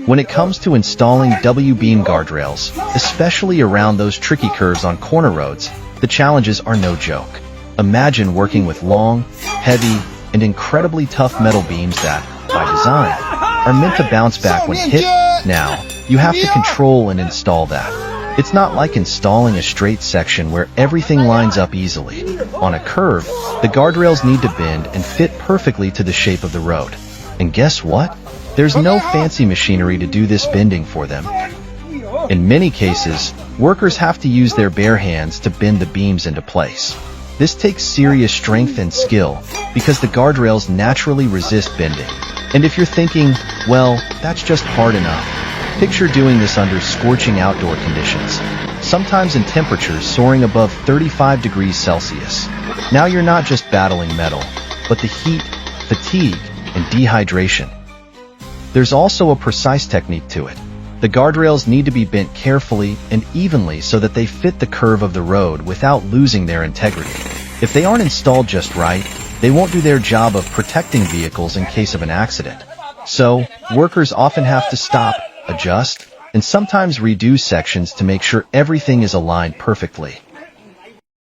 When it comes to installing W-beam guardrails, especially around those tricky curves on corner roads, the challenges are no joke. Imagine working with long, heavy, and incredibly tough metal beams that, by design, are meant to bounce back when hit. Now, you have to control and install that. It's not like installing a straight section where everything lines up easily. On a curve, the guardrails need to bend and fit perfectly to the shape of the road. And guess what? There's no fancy machinery to do this bending for them. In many cases, workers have to use their bare hands to bend the beams into place. This takes serious strength and skill because the guardrails naturally resist bending. And if you're thinking, well, that's just hard enough, picture doing this under scorching outdoor conditions, sometimes in temperatures soaring above 35 degrees Celsius. Now you're not just battling metal, but the heat, fatigue, and dehydration. There's also a precise technique to it. The guardrails need to be bent carefully and evenly so that they fit the curve of the road without losing their integrity. If they aren't installed just right, they won't do their job of protecting vehicles in case of an accident. So, workers often have to stop, adjust, and sometimes redo sections to make sure everything is aligned perfectly.